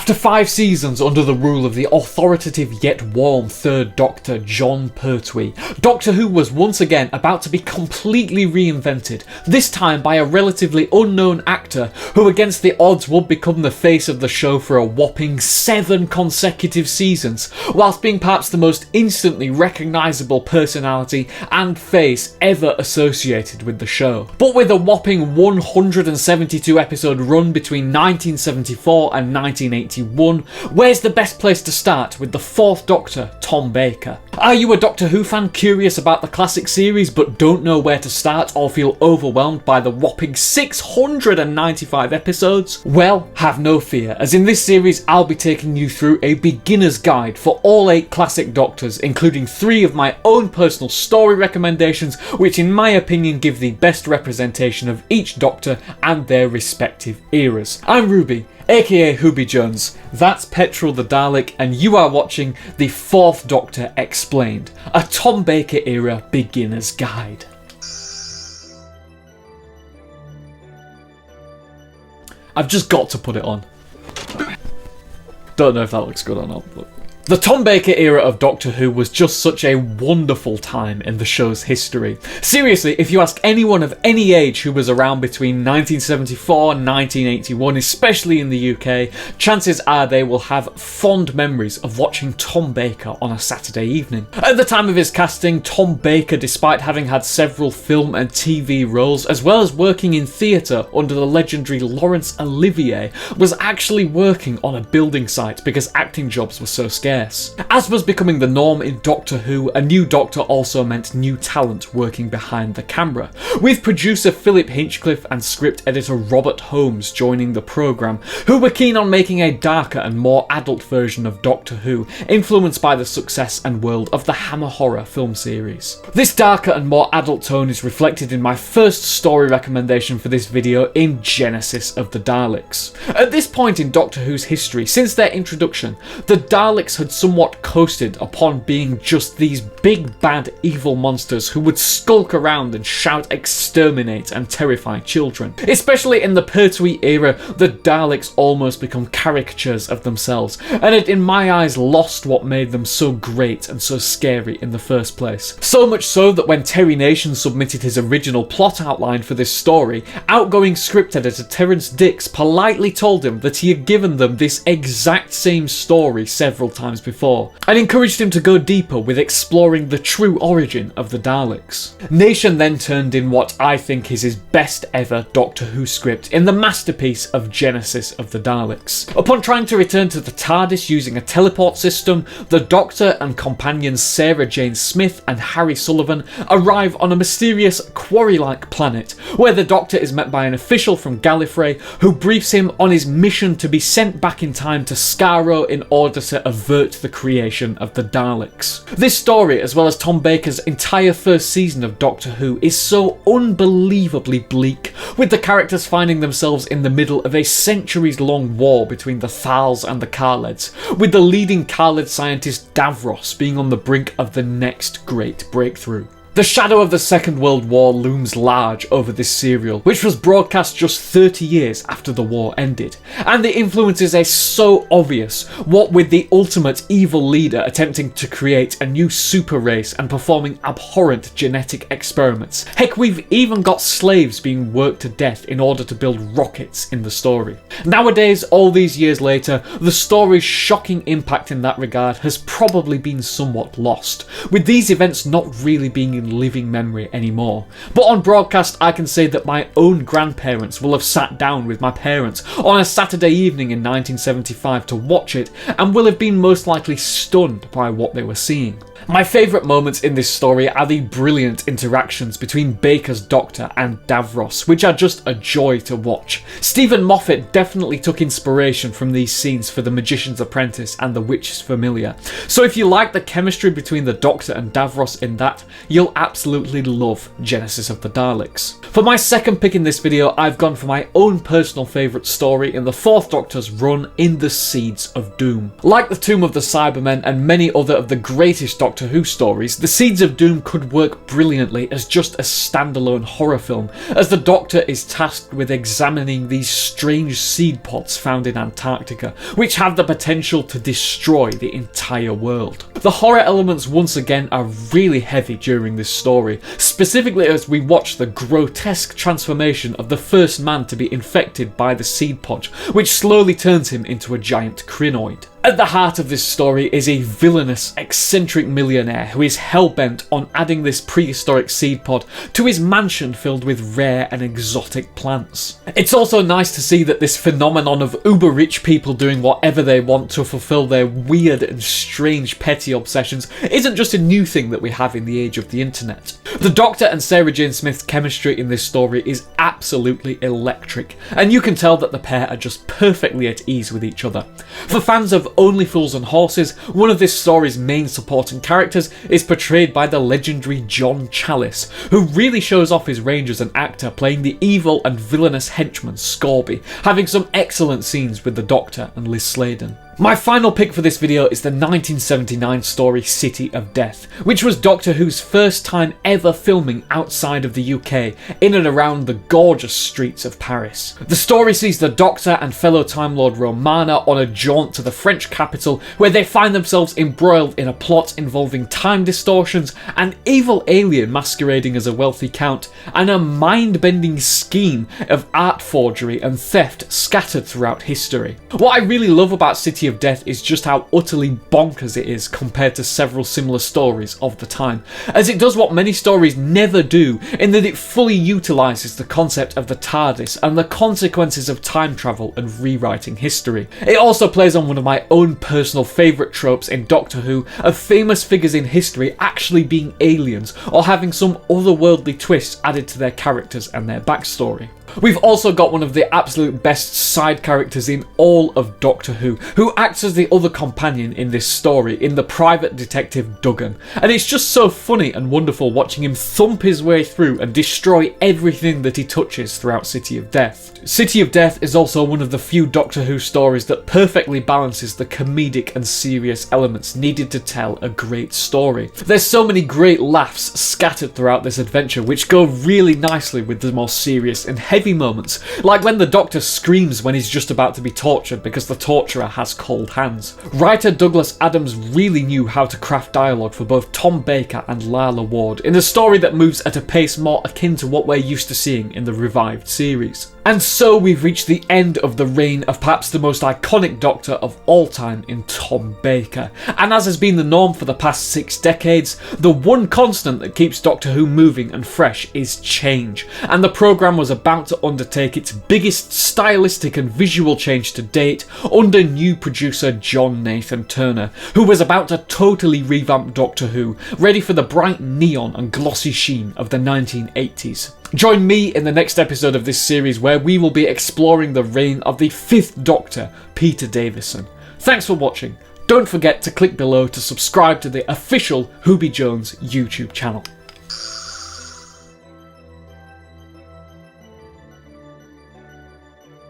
After 5 seasons under the rule of the authoritative yet warm third Doctor Jon Pertwee, Doctor Who was once again about to be completely reinvented, this time by a relatively unknown actor who against the odds would become the face of the show for a whopping 7 consecutive seasons, whilst being perhaps the most instantly recognisable personality and face ever associated with the show. But with a whopping 172 episode run between 1974 and 1981, where's the best place to start with the 4th Doctor, Tom Baker? Are you a Doctor Who fan curious about the classic series but don't know where to start or feel overwhelmed by the whopping 695 episodes? Well, have no fear, as in this series I'll be taking you through a beginner's guide for all 8 classic Doctors, including 3 of my own personal story recommendations, which in my opinion give the best representation of each Doctor and their respective eras. I'm Ruby, aka Hooby Jones, that's Petrol the Dalek, and you are watching the 4th Doctor Explained, a Tom Baker era beginner's guide. I've just got to put it on. Don't know if that looks good or not, but... The Tom Baker era of Doctor Who was just such a wonderful time in the show's history. Seriously, if you ask anyone of any age who was around between 1974 and 1981, especially in the UK, chances are they will have fond memories of watching Tom Baker on a Saturday evening. At the time of his casting, Tom Baker, despite having had several film and TV roles, as well as working in theatre under the legendary Laurence Olivier, was actually working on a building site because acting jobs were so scarce. As was becoming the norm in Doctor Who, a new Doctor also meant new talent working behind the camera, with producer Philip Hinchcliffe and script editor Robert Holmes joining the programme, who were keen on making a darker and more adult version of Doctor Who, influenced by the success and world of the Hammer Horror film series. This darker and more adult tone is reflected in my first story recommendation for this video in Genesis of the Daleks. At this point in Doctor Who's history, since their introduction, the Daleks had somewhat coasted upon being just these big bad evil monsters who would skulk around and shout exterminate and terrify children. Especially in the Pertwee era, the Daleks almost become caricatures of themselves, and had in my eyes lost what made them so great and so scary in the first place. So much so that when Terry Nation submitted his original plot outline for this story, outgoing script editor Terence Dix politely told him that he had given them this exact same story several times before, and encouraged him to go deeper with exploring the true origin of the Daleks. Nation then turned in what I think is his best ever Doctor Who script in the masterpiece of Genesis of the Daleks. Upon trying to return to the TARDIS using a teleport system, the Doctor and companions Sarah Jane Smith and Harry Sullivan arrive on a mysterious quarry-like planet, where the Doctor is met by an official from Gallifrey who briefs him on his mission to be sent back in time to Skaro in order to avert the creation of the Daleks. This story, as well as Tom Baker's entire first season of Doctor Who, is so unbelievably bleak, with the characters finding themselves in the middle of a centuries-long war between the Thals and the Kaleds, with the leading Kaled scientist Davros being on the brink of the next great breakthrough. The shadow of the Second World War looms large over this serial, which was broadcast just 30 years after the war ended, and the influences are so obvious, what with the ultimate evil leader attempting to create a new super race and performing abhorrent genetic experiments. Heck, we've even got slaves being worked to death in order to build rockets in the story. Nowadays, all these years later, the story's shocking impact in that regard has probably been somewhat lost, with these events not really being in living memory anymore. But on broadcast, I can say that my own grandparents will have sat down with my parents on a Saturday evening in 1975 to watch it, and will have been most likely stunned by what they were seeing. My favourite moments in this story are the brilliant interactions between Baker's Doctor and Davros, which are just a joy to watch. Stephen Moffat definitely took inspiration from these scenes for The Magician's Apprentice and The Witch's Familiar, so if you like the chemistry between the Doctor and Davros in that, you'll absolutely love Genesis of the Daleks. For my second pick in this video, I've gone for my own personal favourite story in the 4th Doctor's run, In the Seeds of Doom. Like the Tomb of the Cybermen and many other of the greatest Doctor Doctor Who stories, The Seeds of Doom could work brilliantly as just a standalone horror film, as the Doctor is tasked with examining these strange seed pods found in Antarctica, which have the potential to destroy the entire world. The horror elements once again are really heavy during this story, specifically as we watch the grotesque transformation of the first man to be infected by the seed pod, which slowly turns him into a giant crinoid. At the heart of this story is a villainous, eccentric millionaire who is hell-bent on adding this prehistoric seed pod to his mansion filled with rare and exotic plants. It's also nice to see that this phenomenon of uber-rich people doing whatever they want to fulfill their weird and strange petty obsessions isn't just a new thing that we have in the age of the internet. The Doctor and Sarah Jane Smith's chemistry in this story is absolutely electric, and you can tell that the pair are just perfectly at ease with each other. For fans of Only Fools and Horses, one of this story's main supporting characters is portrayed by the legendary John Challis, who really shows off his range as an actor, playing the evil and villainous henchman Scorby, having some excellent scenes with the Doctor and Liz Sladen. My final pick for this video is the 1979 story City of Death, which was Doctor Who's first time ever filming outside of the UK, in and around the gorgeous streets of Paris. The story sees the Doctor and fellow Time Lord Romana on a jaunt to the French capital, where they find themselves embroiled in a plot involving time distortions, an evil alien masquerading as a wealthy count, and a mind-bending scheme of art forgery and theft scattered throughout history. What I really love about City of Death is just how utterly bonkers it is compared to several similar stories of the time, as it does what many stories never do, in that it fully utilises the concept of the TARDIS and the consequences of time travel and rewriting history. It also plays on one of my own personal favourite tropes in Doctor Who of famous figures in history actually being aliens or having some otherworldly twist added to their characters and their backstory. We've also got one of the absolute best side characters in all of Doctor who acts as the other companion in this story, in the private detective Duggan, and it's just so funny and wonderful watching him thump his way through and destroy everything that he touches throughout City of Death. City of Death is also one of the few Doctor Who stories that perfectly balances the comedic and serious elements needed to tell a great story. There's so many great laughs scattered throughout this adventure, which go really nicely with the more serious and heavy moments, like when the Doctor screams when he's just about to be tortured because the torturer has cold hands. Writer Douglas Adams really knew how to craft dialogue for both Tom Baker and Lalla Ward in a story that moves at a pace more akin to what we're used to seeing in the revived series. And so we've reached the end of the reign of perhaps the most iconic Doctor of all time in Tom Baker. And as has been the norm for the past 6 decades, the one constant that keeps Doctor Who moving and fresh is change. And the programme was about to undertake its biggest stylistic and visual change to date under new producer John Nathan Turner, who was about to totally revamp Doctor Who, ready for the bright neon and glossy sheen of the 1980s. Join me in the next episode of this series where we will be exploring the reign of the 5th Doctor, Peter Davison. Thanks for watching. Don't forget to click below to subscribe to the official Whoby Jones YouTube channel.